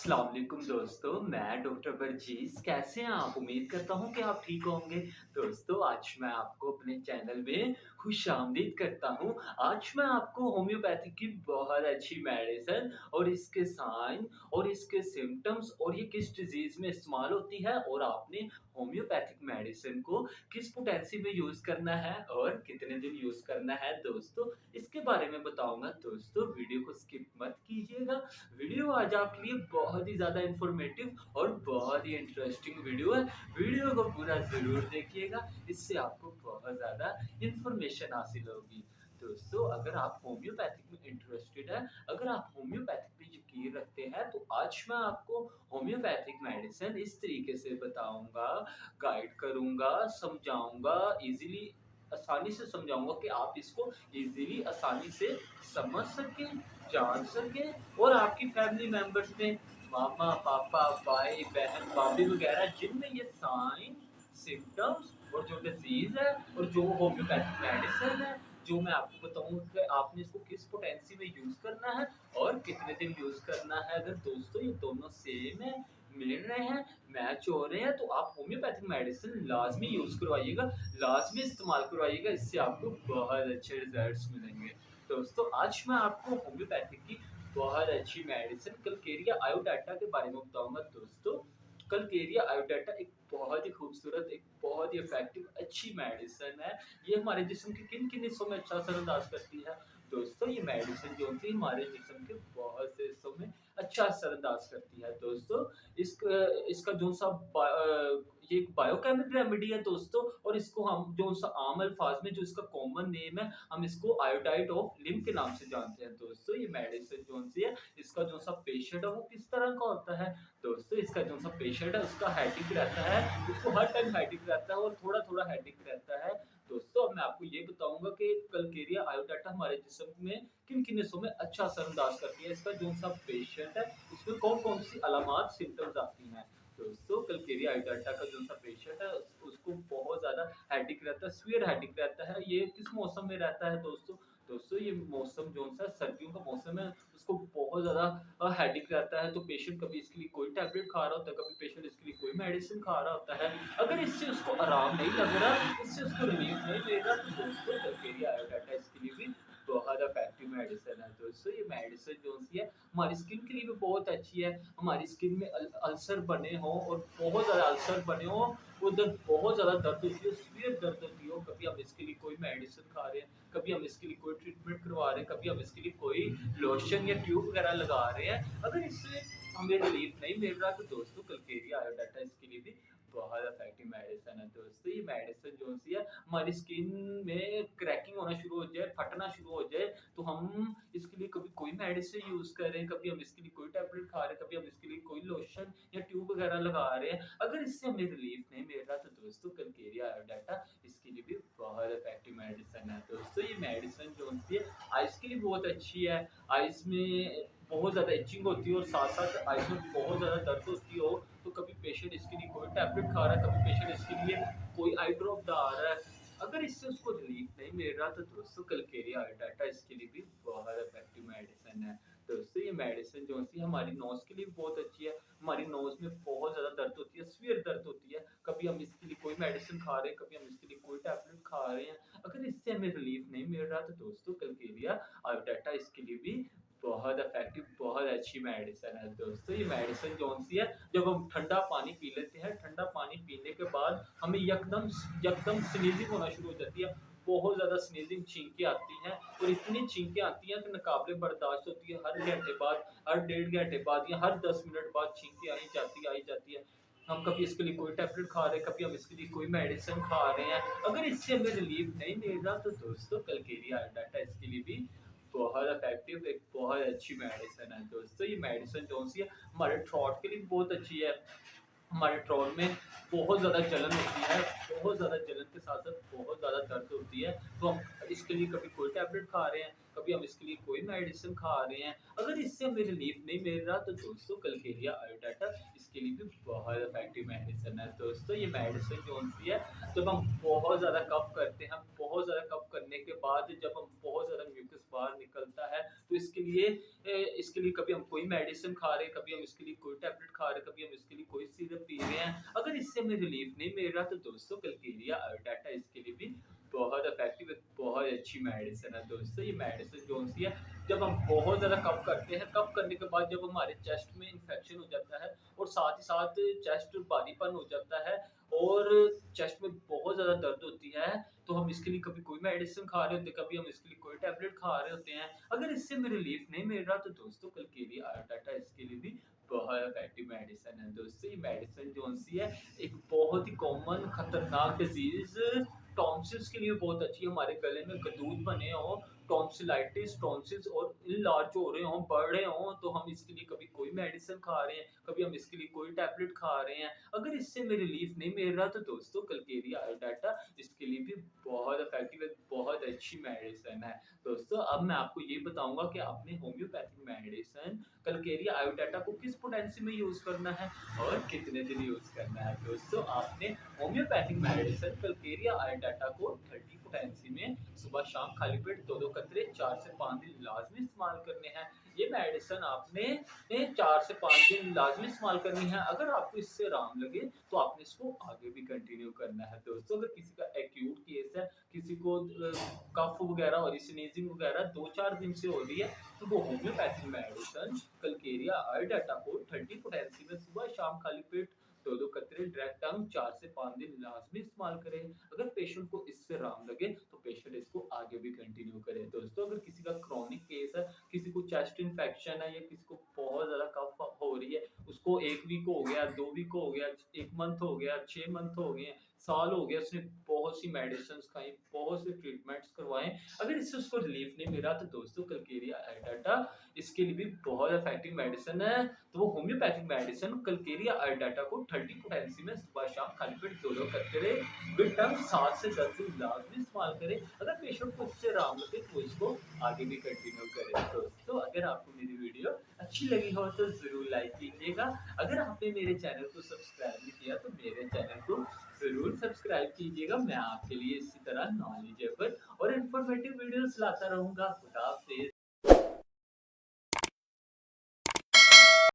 अस्सलाम वालेकुम दोस्तों, मैं डॉक्टर वर्जीज़। कैसे हैं आप? उम्मीद करता हूँ कि आप ठीक होंगे। दोस्तों, आज मैं आपको अपने चैनल में खुशामदीद करता हूँ। आज मैं आपको होम्योपैथी की बहुत अच्छी मेडिसिन और इसके साइन और इसके सिम्पटम्स और ये किस डिज़ीज़ में इस्तेमाल होती है और आपने होम्योपैथिक मेडिसिन को किस पोटेंसी में यूज़ करना है और कितने दिन यूज़ करना है दोस्तों, इसके बारे में बताऊँगा। दोस्तों, वीडियो को स्किप मत कीजिएगा। वीडियो आज आपके लिए बहुत ही ज़्यादा इन्फॉर्मेटिव और बहुत ही इंटरेस्टिंग वीडियो है। वीडियो को पूरा ज़रूर देखिएगा, इससे आपको बहुत ज़्यादा इन्फॉर्मेशन हासिल होगी। दोस्तों, अगर आप होम्योपैथिक में इंटरेस्टेड हैं, अगर आप होम्योपैथिक पे यकीन रखते हैं, तो आज मैं आपको होम्योपैथिक मेडिसिन इस तरीके से बताऊँगा, गाइड करूँगा, समझाऊँगा, ईज़िली आसानी से समझाऊँगा कि आप इसको ईज़िली आसानी से समझ सकें, जान सकें और आपकी फैमिली मेंबर्स में मामा, पापा, भाई, बहन, भाभी वगैरह जिनमें ये साइन, सिम्पटम्स और जो डिज़ीज़ है और जो होम्योपैथिक मेडिसिन है, जो मैं आपको बताऊँ कि आपने इसको किस पोटेंसी में यूज़ करना है और कितने दिन यूज़ करना है। अगर दोस्तों ये दोनों सेम है, मिल रहे हैं, मैच हो रहे हैं, तो आप होम्योपैथिक मेडिसिन लाज़मी यूज़ करवाइएगा, लाज़मी इस्तेमाल करवाइएगा, इससे आपको बहुत अच्छे रिज़ल्ट्स मिलेंगे। दोस्तों, आज मैं आपको होम्योपैथिक की बहुत अच्छी मेडिसिन कलकेरिया आयोडाटा के बारे में बताऊँगा दोस्तों। कलकेरिया आयोडाटा एक बहुत ही खूबसूरत, एक बहुत ही इफ़ेक्टिव अच्छी मेडिसिन है। ये हमारे जिस्म के किन-किन हिस्सों में अच्छा असर-अंदाज़ करती है? दोस्तों, ये मेडिसिन जो होती है हमारे जिस्म के बहुत से हिस्सों में अच्छा असर-अंदाज़ करती है। दोस्तों, इसका जो-सा ये एक बायोकेमिक रेमेडी है दोस्तों और इसको हम जो-सा आम अल्फ़ाज़ में जो इसका कॉमन नेम है, हम इसको आयोडाइड ऑफ लिम के नाम से जानते हैं। दोस्तों, ये मेडिसिन जो-सी है, इसका जो-सा पेशेंट है वो किस तरह का होता है? दोस्तों, इसका जो-सा पेशेंट है उसका हेडेक रहता है, उसको हर टाइम हेडेक रहता है और थोड़ा-थोड़ा हेडेक रहता है। दोस्तों, अब मैं आपको ये बताऊँगा कि कलकेरिया आयोडाटा हमारे जिस्म में किन-किन हिस्सों में अच्छा असर-अंदाज़ करती है। इसका जो-सा पेशेंट है, उसमें कौन-कौन सी अलामात, सिम्पटम्स आती हैं। दोस्तों, कलकेरिया आयोडाटा का जो-सा पेशेंट है उसको बहुत ज़्यादा हेडेक रहता है, सीवियर हेडेक रहता है। ये किस मौसम में रहता है दोस्तों? दोस्तों, ये मौसम जो-सा सर्दियों का मौसम है, उसको बहुत ज़्यादा हेडेक रहता है, तो पेशेंट कभी इसके लिए कोई टैबलेट खा रहा होता है, कभी पेशेंट इसके लिए कोई मेडिसिन खा रहा होता है। अगर इससे उसको आराम नहीं लग रहा, इससे उसको रिलीफ नहीं मिल रहा, तो दोस्तों कलकेरिया आयोडाटा इसके लिए भी बहुत इफेक्टिव मेडिसिन है। दोस्तों, ये मेडिसिन जो-सी है, हमारी स्किन के लिए भी बहुत अच्छी है। हमारी स्किन में अल्सर बने हों और बहुत ज़्यादा अल्सर बने हों, उधर बहुत ज़्यादा दर्द होती है, सीवियर दर्द होती हो, कभी हम इसके लिए कोई मेडिसिन खा रहे हैं, कभी हम इसके लिए कोई ट्रीटमेंट करवा रहे हैं, कभी हम इसके लिए कोई लोशन या ट्यूब वगैरह लगा रहे हैं, अगर इससे हमें रिलीफ नहीं मिल रहा, तो दोस्तों कलकेरिया आयोडाटा इसके लिए भी बहुत इफेक्टिव मेडिसिन है। दोस्तों, ये मेडिसिन जो-सी है, हमारी स्किन में क्रैकिंग होना शुरू हो जाए, फटना शुरू हो जाए, तो हम इसके लिए कभी कोई मेडिसिन यूज़ कर रहे हैं, कभी हम इसके लिए कोई टैबलेट खा रहे हैं, कभी हम इसके लिए कोई लोशन या ट्यूब वगैरह लगा रहे हैं। अगर इससे हमें रिलीफ नहीं मिल रहा, तो दोस्तों कलकेरिया आयोडाटा इसके लिए भी बहुत इफेक्टिव मेडिसिन है। दोस्तों, ये मेडिसिन जो-सी है, आइज़ के लिए बहुत अच्छी है। आइज़ में बहुत ज़्यादा इचिंग होती है और साथ-साथ आइज़ में बहुत ज़्यादा दर्द होती हो, तो कभी पेशेंट इसके लिए कोई टैबलेट खा रहा है, कभी पेशेंट इसके लिए कोई आई ड्रॉप डाल रहा है। अगर इससे उसको रिलीफ नहीं मिल रहा, तो दोस्तों कलकेरिया आयोडाटा इसके लिए भी बहुत इफेक्टिव मेडिसिन है। दोस्तों, ये मेडिसिन जो-सी हमारी नोज़ के लिए भी बहुत अच्छी है। हमारी नोज़ में बहुत ज़्यादा दर्द होती है, सीवियर दर्द होती है, कभी हम इसके लिए कोई मेडिसिन खा रहे हैं, कभी हम इसके लिए कोई टैबलेट खा रहे हैं, अगर इससे हमें रिलीफ नहीं मिल रहा, तो दोस्तों कलकेरिया आयोडाटा इसके लिए भी बहुत इफेक्टिव, बहुत अच्छी मेडिसिन है। दोस्तों, ये मेडिसिन कौन-सी है, जब हम ठंडा पानी पी लेते हैं, ठंडा पानी पीने के बाद हमें यकदम यकदम स्नीज़िंग होना शुरू हो जाती है। बहुत ज़्यादा स्नीज़िंग, छींकें आती हैं और इतनी छींकें आती हैं कि नाक़ाबिले बर्दाश्त होती है। हर घंटे बाद, हर डेढ़ घंटे बाद या हर 10 मिनट बाद छींकें आई जाती है। हम कभी इसके लिए कोई टैबलेट खा रहे हैं, कभी हम इसके लिए कोई मेडिसिन खा रहे हैं। अगर इससे हमें रिलीफ नहीं मिल रहा, तो दोस्तों कलकेरिया आयोडाटा इसके लिए भी बहुत इफेक्टिव, एक बहुत अच्छी मेडिसिन है। दोस्तों, ये मेडिसिन कौन-सी है, हमारे थ्रोट के लिए बहुत अच्छी है। हमारे थ्रोट में बहुत ज़्यादा जलन होती है, बहुत ज़्यादा जलन के साथ-साथ बहुत ज़्यादा दर्द होती है, तो हम इसके लिए कभी कोई टैबलेट खा रहे हैं, कभी हम इसके लिए कोई मेडिसिन खा रहे हैं। अगर इससे हमें रिलीफ नहीं मिल रहा, तो दोस्तों कलकेरिया आयोडाटा इसके लिए भी बहुत इफेक्टिव मेडिसिन है। दोस्तों, ये मेडिसिन कौन-सी है, जब हम बहुत ज़्यादा कफ करते हैं, बहुत ज़्यादा कफ करने के बाद जब हम बहुत ज़्यादा म्यूकस बाहर निकलता है, तो इसके लिए इसके लिए कभी हम कोई मेडिसिन खा रहे हैं, कभी हम इसके लिए कोई टैबलेट खा रहे हैं, कभी हम इसके लिए कोई सिरप पी रहे हैं। अगर इससे हमें रिलीफ नहीं मिल रहा तो दोस्तों कलकेरिया आयोडाटा इसके लिए भी बहुत इफेक्टिव, एक बहुत अच्छी मेडिसिन है दोस्तों। ये मेडिसिन कौन-सी है, जब हम बहुत ज़्यादा कफ करते हैं, कफ करने के बाद जब हमारे चेस्ट में इन्फेक्शन हो जाता है और साथ ही साथ चेस्ट भारीपन हो जाता है और चेस्ट में बहुत ज़्यादा दर्द होती है, तो हम इसके लिए कभी कोई मेडिसिन खा रहे होते हैं, कभी हम इसके लिए कोई टैबलेट खा रहे होते हैं। अगर इससे हमें रिलीफ नहीं मिल रहा तो दोस्तों कलकेरिया आयोडाटा इसके लिए भी बहुत इफेक्टिव मेडिसिन है दोस्तों। ये मेडिसिन कौन-सी है, एक बहुत ही कॉमन खतरनाक डिज़ीज़ टॉन्सिल्स के लिए बहुत अच्छी है। हमारे गले में गदूद बने हों, टॉन्सिलाइटिस, टॉन्सिल्स और इनलार्ज हो रहे हों, बढ़ रहे हों, तो हम इसके लिए कभी कोई मेडिसिन खा रहे हैं, कभी हम इसके लिए कोई टैबलेट खा रहे हैं। अगर इससे हमें रिलीफ नहीं मिल रहा तो दोस्तों कलकेरिया आयोडाटा इसके लिए भी बहुत इफेक्टिव है, बहुत अच्छी मेडिसिन है। दोस्तों अब मैं आपको ये बताऊँगा कि आपने होम्योपैथिक मेडिसिन कलकेरिया आयोडाटा को किस पोटेंसी में यूज़ करना है और कितने दिन यूज़ करना है। दोस्तों आपने होम्योपैथिक मेडिसिन कलकेरिया आयोडाटा को 30 पोटेंसी में सुबह-शाम खाली पेट 2-2 कतरे 4 से 5 दिन लाज़मी इस्तेमाल करने हैं। ये मेडिसिन आपने 4 से 5 दिन लाज़मी इस्तेमाल करनी है। अगर आपको इससे आराम लगे तो आपने इसको आगे भी कंटिन्यू करना है। दोस्तों अगर किसी का एक्यूट केस है, किसी को कफ वगैरह हो रही, स्नीजिंग वगैरह 2-4 दिन से हो रही है, तो वो होम्योपैथिक मेडिसिन कलकेरिया आयोडाटा को 30 पोटेंसी में सुबह-शाम खाली पेट 2-2 कतरे डायरेक्ट टंग 4 से 5 दिन लाज़मी इस्तेमाल करें। अगर पेशेंट को इससे आराम लगे तो पेशेंट इसको आगे भी कंटिन्यू करे। दोस्तों अगर किसी का क्रोनिक केस है, किसी को चेस्ट इन्फेक्शन है या किसी को बहुत ज़्यादा कफ हो रही है, उसको 1 वीक हो गया, 2 वीक हो गया, 1 मंथ हो गया, 6 मंथ हो गए, साल हो गया, उसने बहुत सी मेडिसिन्स खाई, बहुत से ट्रीटमेंट्स करवाए, अगर इससे उसको रिलीफ नहीं मिला तो दोस्तों कलकेरिया आयोडाटा इसके लिए भी बहुत इफेक्टिव मेडिसिन है। तो वो होम्योपैथिक मेडिसिन कलकेरिया आयोडाटा को 30 पोटेंसी में सुबह-शाम खाली पेट 2-2 कतरे विद टंग 7 से 10 दिन लाज़मी इस्तेमाल करें। अगर पेशेंट को इससे आराम लगे तो इसको आगे भी कंटिन्यू करें। दोस्तों अगर आपको मेरी वीडियो अच्छी लगी हो तो ज़रूर लाइक कीजिएगा। अगर आपने मेरे चैनल को सब्सक्राइब नहीं किया तो मेरे चैनल को ज़रूर सब्सक्राइब कीजिएगा। मैं आपके लिए इसी तरह नॉलेजेबल और इन्फॉर्मेटिव वीडियोज़ लाता रहूँगा। खुदा हाफ़िज़।